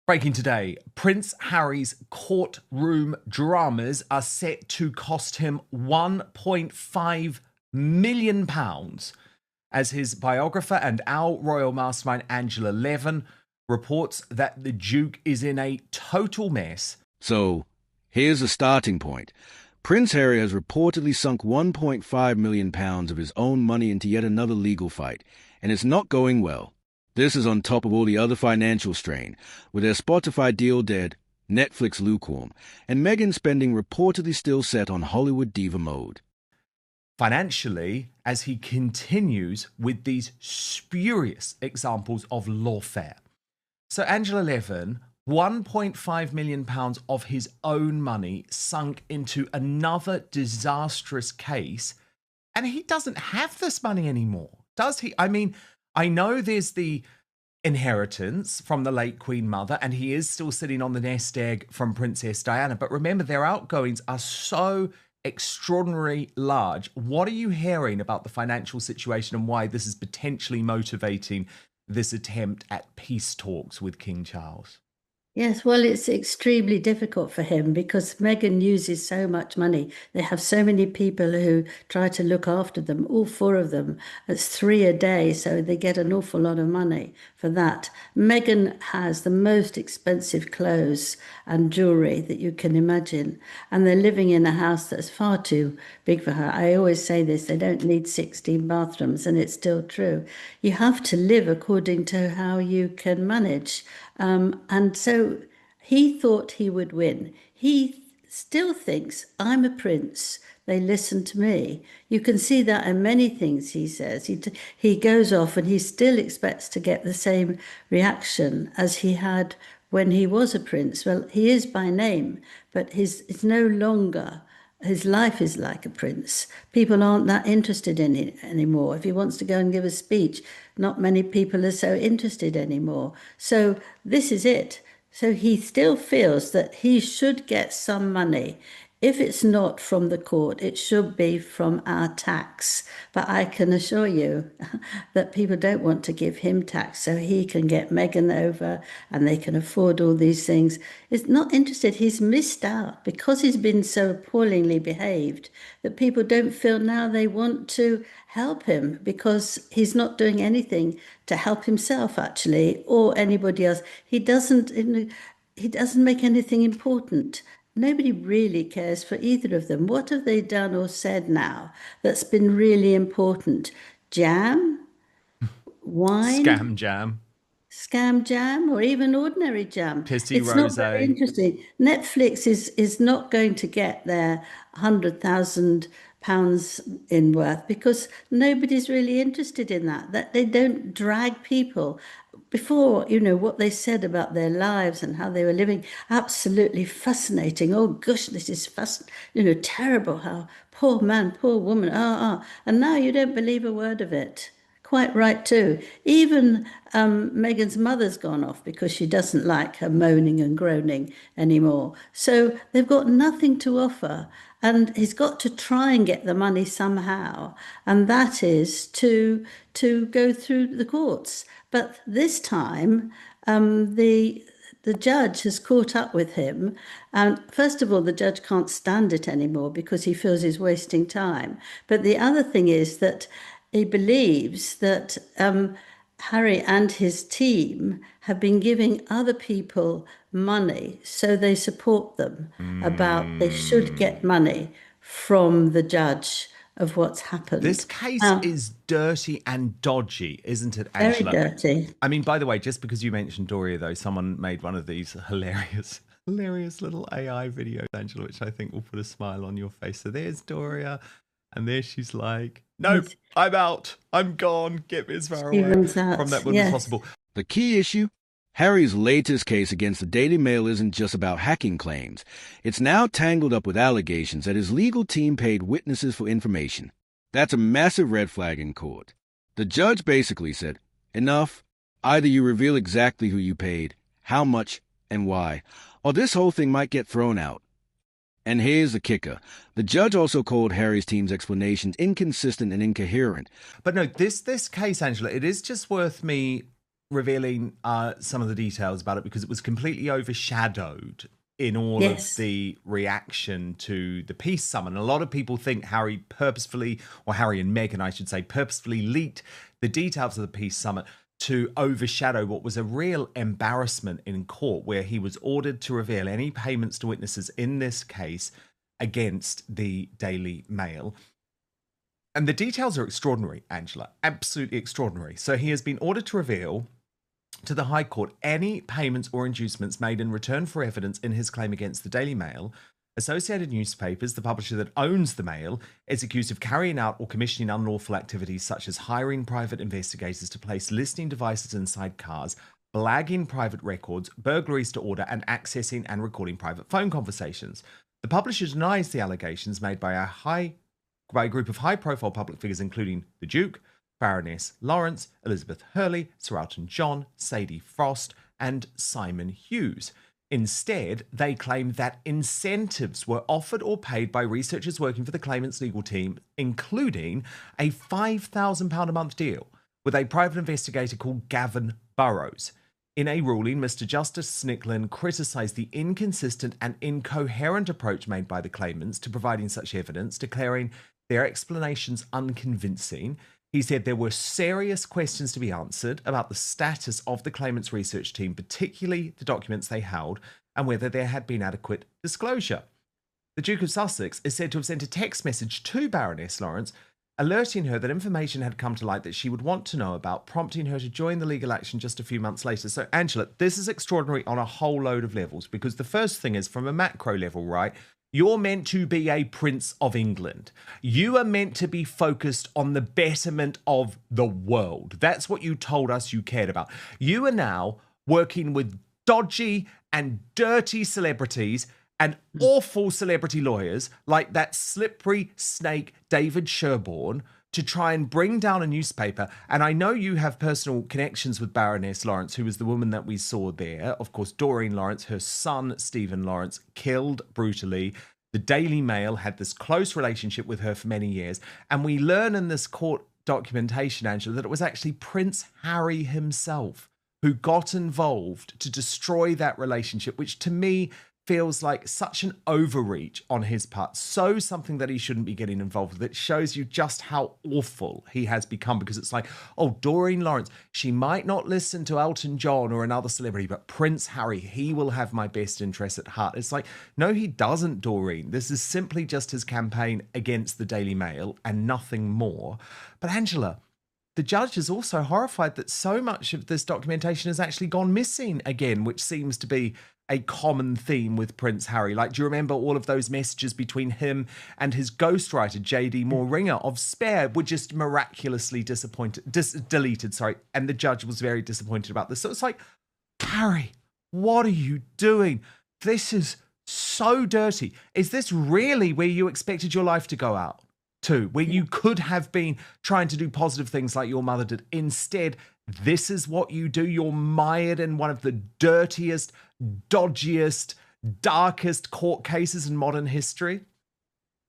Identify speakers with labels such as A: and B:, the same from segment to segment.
A: Breaking today, Prince Harry's courtroom dramas are set to cost him £1.5 million as his biographer and our royal mastermind Angela Levin reports that the Duke is in a total mess.
B: So, here's a starting point. Prince Harry has reportedly sunk £1.5 million of his own money into yet another legal fight, and it's not going well. This is on top of all the other financial strain, with their Spotify deal dead, Netflix lukewarm, and Meghan spending reportedly still set on Hollywood diva mode.
A: Financially, as he continues with these spurious examples of lawfare. So Angela Levin, £1.5 million of his own money sunk into another disastrous case, and he doesn't have this money anymore, does he? I mean, I know there's the inheritance from the late Queen Mother, and he is still sitting on the nest egg from Princess Diana. But remember, their outgoings are so extraordinarily large. What are you hearing about the financial situation and why this is potentially motivating this attempt at peace talks with King Charles?
C: Yes, well, it's extremely difficult for him because Meghan uses so much money. They have so many people who try to look after them, all four of them. It's 3 a day, so they get an awful lot of money for that. Meghan has the most expensive clothes and jewelry that you can imagine, and they're living in a house that's far too big for her. I always say this, they don't need 16 bathrooms, and it's still true. You have to live according to how you can manage. And so he thought he would win. He still thinks, I'm a prince. They listen to me. You can see that in many things he says. He goes off and he still expects to get the same reaction as he had when he was a prince. Well, he is by name, but it's no longer. His life is like a prince. People aren't that interested in it anymore. If he wants to go and give a speech, not many people are so interested anymore. So this is it. So he still feels that he should get some money. If it's not from the court, it should be from our tax. But I can assure you that people don't want to give him tax so he can get Meghan over and they can afford all these things. He's not interested. He's missed out because he's been so appallingly behaved that people don't feel now they want to help him because he's not doing anything to help himself actually or anybody else. He doesn't make anything important. Nobody really cares for either of them. What have they done or said now that's been really important? Jam? Wine? Scam jam, or even ordinary jam.
A: Pissy
C: it's
A: rosé.
C: Not very interesting. Netflix is not going to get their £100,000 in worth because nobody's really interested in that. That they don't drag people. Before, what they said about their lives and how they were living, absolutely fascinating. Oh, gosh, this is terrible. How poor man, poor woman. And now you don't believe a word of it. Quite right, too. Even Meghan's mother's gone off because she doesn't like her moaning and groaning anymore. So they've got nothing to offer. And he's got to try and get the money somehow. And that is to go through the courts. But this time, the judge has caught up with him. And first of all, the judge can't stand it anymore because he feels he's wasting time. But the other thing is that he believes that Harry and his team have been giving other people money, so they support them about they should get money from the judge of what's happened.
A: This case is dirty and dodgy, isn't it, Angela?
C: Very dirty.
A: I mean, by the way, just because you mentioned Doria, though, someone made one of these hilarious little AI videos, Angela, which I think will put a smile on your face. So there's Doria, and there she's like, nope, I'm out. I'm gone. Get me as far away from that woman as possible.
B: The key issue? Harry's latest case against the Daily Mail isn't just about hacking claims. It's now tangled up with allegations that his legal team paid witnesses for information. That's a massive red flag in court. The judge basically said, enough. Either you reveal exactly who you paid, how much, and why, or this whole thing might get thrown out. And here's the kicker. The judge also called Harry's team's explanations inconsistent and incoherent.
A: But no, this case, Angela, it is just worth me revealing some of the details about it because it was completely overshadowed in all of
C: Yes.
A: the reaction to the peace summit. A lot of people think Harry purposefully, or Harry and Meghan, I should say, purposefully leaked the details of the peace summit to overshadow what was a real embarrassment in court, where he was ordered to reveal any payments to witnesses in this case against the Daily Mail. And the details are extraordinary, Angela, absolutely extraordinary. So he has been ordered to reveal to the High Court any payments or inducements made in return for evidence in his claim against the Daily Mail. Associated Newspapers, the publisher that owns the Mail, is accused of carrying out or commissioning unlawful activities such as hiring private investigators to place listening devices inside cars, blagging private records, burglaries to order, and accessing and recording private phone conversations. The publisher denies the allegations made by a group of high-profile public figures, including the Duke, Baroness Lawrence, Elizabeth Hurley, Sir Elton John, Sadie Frost, and Simon Hughes. Instead, they claim that incentives were offered or paid by researchers working for the claimant's legal team, including a £5,000 a month deal with a private investigator called Gavin Burrows. In a ruling, Mr. Justice Snicklin criticised the inconsistent and incoherent approach made by the claimants to providing such evidence, declaring their explanations unconvincing. He said there were serious questions to be answered about the status of the claimant's research team, particularly the documents they held, and whether there had been adequate disclosure. The Duke of Sussex is said to have sent a text message to Baroness Lawrence, alerting her that information had come to light that she would want to know about, prompting her to join the legal action just a few months later. So, Angela, this is extraordinary on a whole load of levels, because the first thing is, from a macro level, right? You're meant to be a Prince of England. You are meant to be focused on the betterment of the world. That's what you told us you cared about. You are now working with dodgy and dirty celebrities and awful celebrity lawyers like that slippery snake David Sherborne to try and bring down a newspaper. And I know you have personal connections with Baroness Lawrence, who was the woman that we saw there. Of course, Doreen Lawrence, her son, Stephen Lawrence, killed brutally. The Daily Mail had this close relationship with her for many years. And we learn in this court documentation, Angela, that it was actually Prince Harry himself who got involved to destroy that relationship, which to me feels like such an overreach on his part, so something that he shouldn't be getting involved with. It shows you just how awful he has become, because it's like, oh, Doreen Lawrence, she might not listen to Elton John or another celebrity, but Prince Harry, he will have my best interests at heart. It's like, no, he doesn't, Doreen. This is simply just his campaign against the Daily Mail and nothing more. But Angela, the judge is also horrified that so much of this documentation has actually gone missing again, which seems to be a common theme with Prince Harry. Like, do you remember all of those messages between him and his ghostwriter, J.D. Moore-Ringer of Spare, were just miraculously deleted, and the judge was very disappointed about this. So it's like, Harry, what are you doing? This is so dirty. Is this really where you expected your life to go out to, where you could have been trying to do positive things like your mother did? Instead, this is what you do. You're mired in one of the dirtiest, dodgiest, darkest court cases in modern history.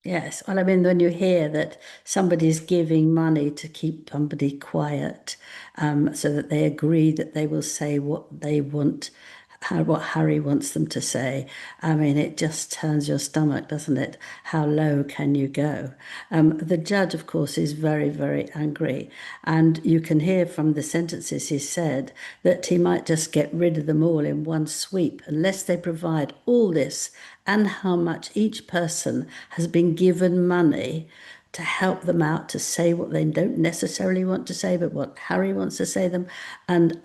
C: Yes. Well, I mean, when you hear that somebody's giving money to keep somebody quiet, so that they agree that they will say what they want, what Harry wants them to say. I mean, it just turns your stomach, doesn't it? How low can you go? The judge, of course, is very, very angry. And you can hear from the sentences he said that he might just get rid of them all in one sweep unless they provide all this and how much each person has been given money to help them out to say what they don't necessarily want to say, but what Harry wants to say them, and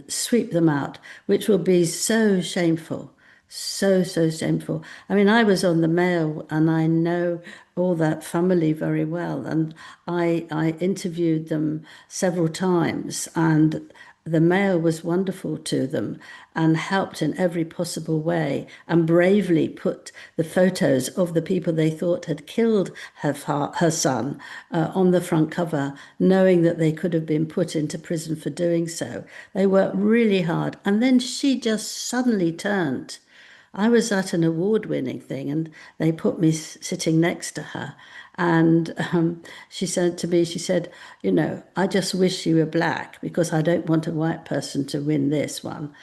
C: sweep them out, which will be so shameful, so shameful. I mean, I was on the Mail, and I know all that family very well, and I interviewed them several times, and the Mail was wonderful to them and helped in every possible way and bravely put the photos of the people they thought had killed her son on the front cover, knowing that they could have been put into prison for doing so. They worked really hard. And then she just suddenly turned. I was at an award-winning thing, and they put me sitting next to her. And she said to me, she said, I just wish you were black because I don't want a white person to win this one.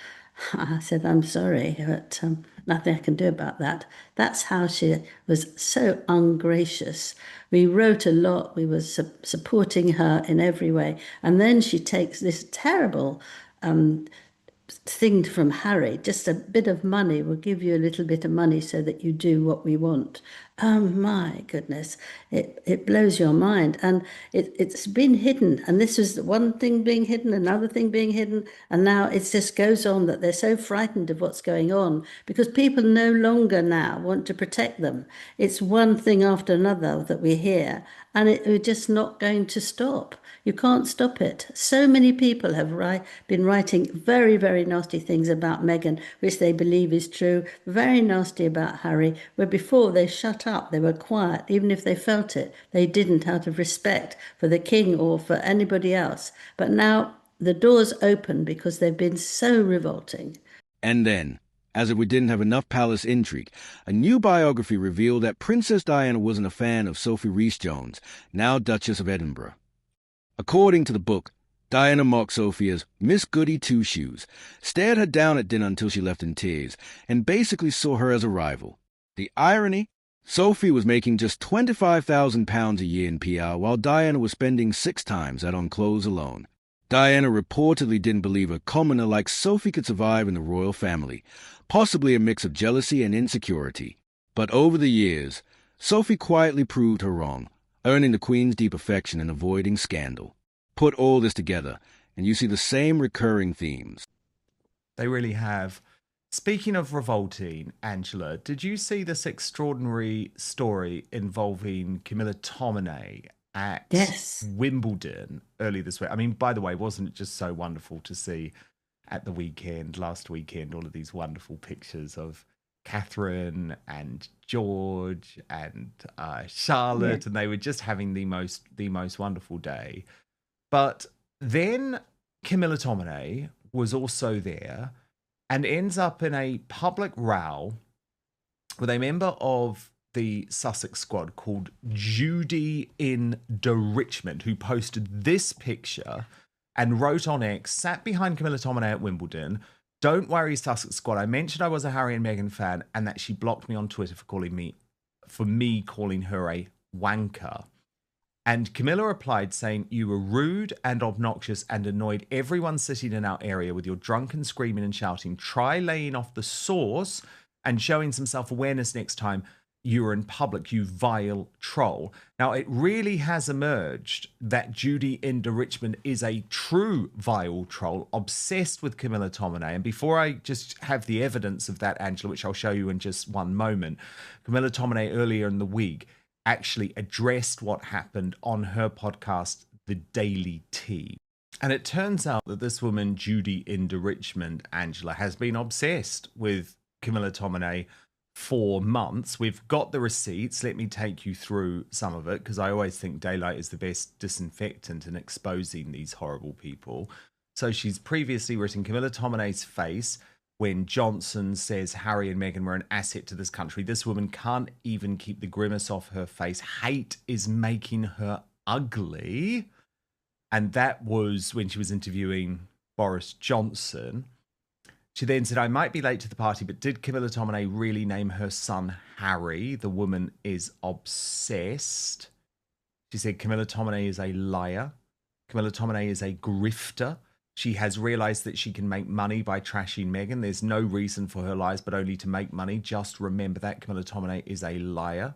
C: I said, I'm sorry, but nothing I can do about that. That's how she was so ungracious. We wrote a lot. We were supporting her in every way. And then she takes this terrible thing from Harry, just a bit of money. We'll give you a little bit of money so that you do what we want. Oh my goodness, it blows your mind. And it's been hidden. And this was one thing being hidden, another thing being hidden. And now it just goes on that they're so frightened of what's going on because people no longer now want to protect them. It's one thing after another that we hear, and we're just not going to stop. You can't stop it. So many people have been writing very, very nasty things about Meghan, which they believe is true, very nasty about Harry, where before they shut up, they were quiet, even if they felt it. They didn't out of respect for the king or for anybody else. But now the door's open because they've been so revolting.
B: And then, as if we didn't have enough palace intrigue, a new biography revealed that Princess Diana wasn't a fan of Sophie Rhys-Jones, now Duchess of Edinburgh. According to the book, Diana mocked Sophie as Miss Goody Two-Shoes, stared her down at dinner until she left in tears, and basically saw her as a rival. The irony? Sophie was making just £25,000 a year in PR, while Diana was spending 6 times that on clothes alone. Diana reportedly didn't believe a commoner like Sophie could survive in the royal family, possibly a mix of jealousy and insecurity. But over the years, Sophie quietly proved her wrong, earning the Queen's deep affection and avoiding scandal. Put all this together, and you see the same recurring themes.
A: They really have. Speaking of revolting, Angela, did you see this extraordinary story involving Camilla Tominey at
C: Yes.
A: Wimbledon early this week? I mean, by the way, wasn't it just so wonderful to see at the weekend, last weekend, all of these wonderful pictures of Catherine and George and Charlotte,
C: Yeah.
A: and they were just having the most wonderful day. But then Camilla Tominey was also there and ends up in a public row with a member of the Sussex squad called Judy in De Richmond, who posted this picture and wrote on X, sat behind Camilla Tominey at Wimbledon. Don't worry, Sussex squad. I mentioned I was a Harry and Meghan fan and that she blocked me on Twitter for me calling her a wanker. And Camilla replied saying, you were rude and obnoxious and annoyed everyone sitting in our area with your drunken screaming and shouting. Try laying off the source and showing some self-awareness next time you are in public, you vile troll. Now, it really has emerged that Judy in De Richmond is a true vile troll, obsessed with Camilla Tominey. And before I just have the evidence of that, Angela, which I'll show you in just one moment, Camilla Tominey earlier in the week actually addressed what happened on her podcast, The Daily Tea. And it turns out that this woman, Judy in De Richmond, Angela, has been obsessed with Camilla Tominey for months. We've got the receipts. Let me take you through some of it, because I always think daylight is the best disinfectant in exposing these horrible people. So she's previously written Camilla Tominey's face when Johnson says Harry and Meghan were an asset to this country. This woman can't even keep the grimace off her face. Hate is making her ugly. And that was when she was interviewing Boris Johnson. She then said, I might be late to the party, but did Camilla Tominey really name her son Harry? The woman is obsessed. She said Camilla Tominey is a liar. Camilla Tominey is a grifter. She has realized that she can make money by trashing Meghan. There's no reason for her lies, but only to make money. Just remember that Camilla Tominey is a liar.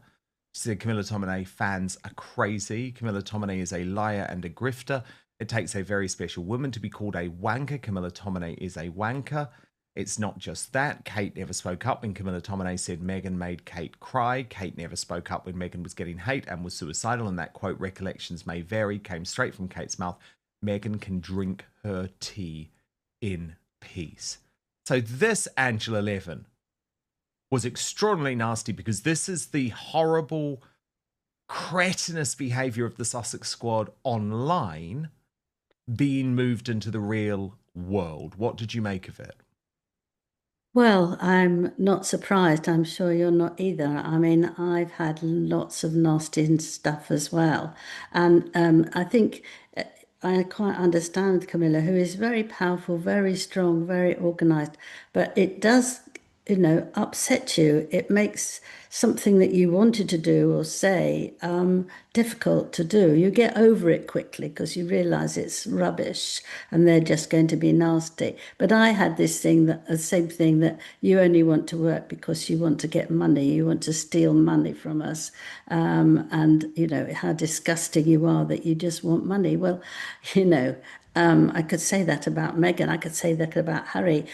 A: She said Camilla Tominey fans are crazy. Camilla Tominey is a liar and a grifter. It takes a very special woman to be called a wanker. Camilla Tominey is a wanker. It's not just that. Kate never spoke up when Camilla Tominey said Meghan made Kate cry. Kate never spoke up when Meghan was getting hate and was suicidal. And that quote, recollections may vary, came straight from Kate's mouth. Meghan can drink her tea in peace. So this, Angela Levin, was extraordinarily nasty, because this is the horrible, cretinous behaviour of the Sussex squad online being moved into the real world. What did you make of it?
C: Well, I'm not surprised. I'm sure you're not either. I mean, I've had lots of nasty stuff as well. And I think uh, I quite understand Camilla, who is very powerful, very strong, very organized. But it does, upset you. It makes something that you wanted to do or say difficult to do. You get over it quickly because you realize it's rubbish and they're just going to be nasty. But I had this thing that the same thing that you only want to work because you want to get money, you want to steal money from us, and how disgusting you are that you just want money. Well, you know. I could say that about Meghan. I could say that about Harry.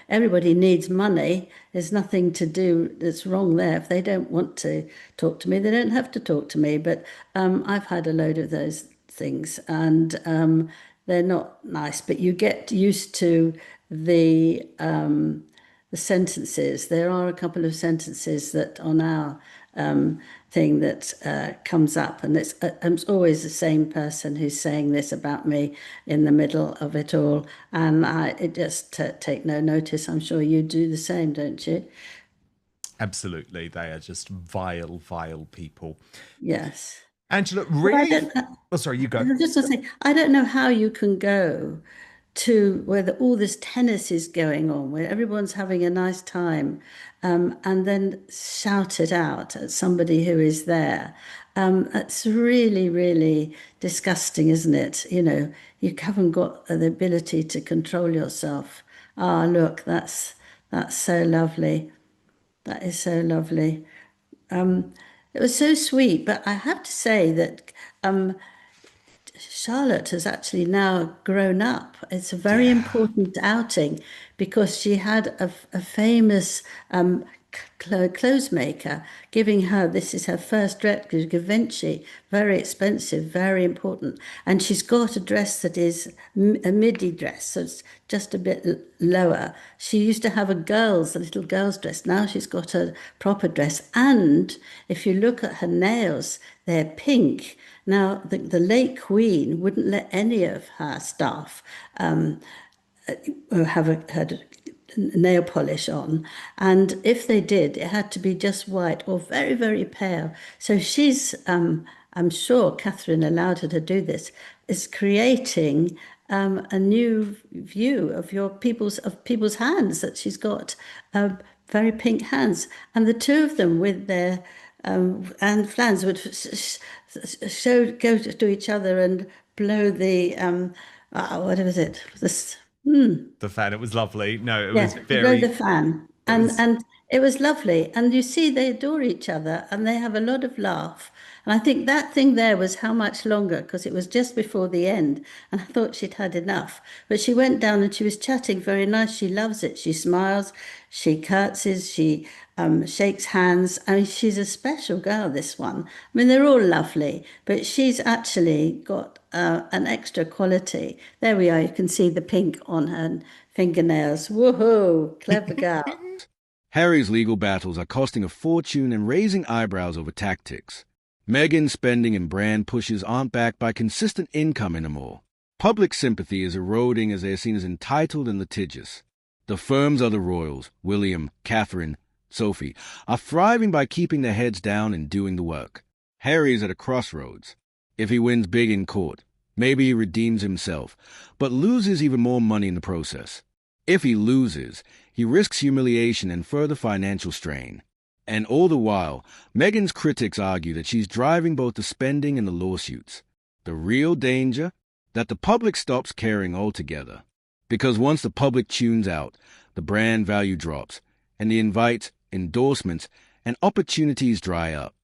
C: Everybody needs money. There's nothing to do that's wrong there. If they don't want to talk to me, they don't have to talk to me. But I've had a load of those things, and they're not nice. But you get used to the sentences. There are a couple of sentences that on our thing that comes up, and it's always the same person who's saying this about me in the middle of it all, and I just take no notice. I'm sure you do the same, don't you?
A: Absolutely. They are just vile, vile people.
C: Yes.
A: Angela,
C: But I
A: really?
C: don't.
A: Oh, sorry, you go.
C: I'm just going to say, I don't know how you can go to where all this tennis is going on, where everyone's having a nice time, and then shout it out at somebody who is there. That's really, really disgusting, isn't it? You haven't got the ability to control yourself. Ah, look, that's so lovely. That is so lovely. It was so sweet, but I have to say that Charlotte has actually now grown up. It's a very
A: Yeah.
C: important outing because she had a famous clothes maker giving her, this is her first dress, Givenchy, very expensive, very important. And she's got a dress that is a midi dress, so it's just a bit lower. She used to have a little girl's dress. Now she's got a proper dress. And if you look at her nails, they're pink. Now, the late Queen wouldn't let any of her staff had nail polish on, and if they did, it had to be just white or very, very pale. So I'm sure Catherine allowed her to do this, is creating a new view of people's hands, that she's got very pink hands, and the two of them with their and Flans would go to each other and blow the what was it? This
A: The fan, it was lovely. No, it was
C: Yes, blow the
A: very,
C: fan.
A: it was
C: And it was lovely. And you see, they adore each other and they have a lot of laugh. And I think that thing there was how much longer, because it was just before the end. And I thought she'd had enough. But she went down and she was chatting very nice. She loves it. She smiles, she curtsies, she shakes hands. I mean, she's a special girl, this one. I mean, they're all lovely, but she's actually got an extra quality. There we are. You can see the pink on her fingernails. Woohoo! Clever girl.
B: Harry's legal battles are costing a fortune and raising eyebrows over tactics. Meghan's spending and brand pushes aren't backed by consistent income anymore. Public sympathy is eroding as they are seen as entitled and litigious. The firms of the royals, William, Catherine, Sophie, are thriving by keeping their heads down and doing the work. Harry's at a crossroads. If he wins big in court, maybe he redeems himself, but loses even more money in the process. If he loses, he risks humiliation and further financial strain. And all the while, Meghan's critics argue that she's driving both the spending and the lawsuits. The real danger? That the public stops caring altogether. Because once the public tunes out, the brand value drops, and the invites, endorsements, and opportunities dry up.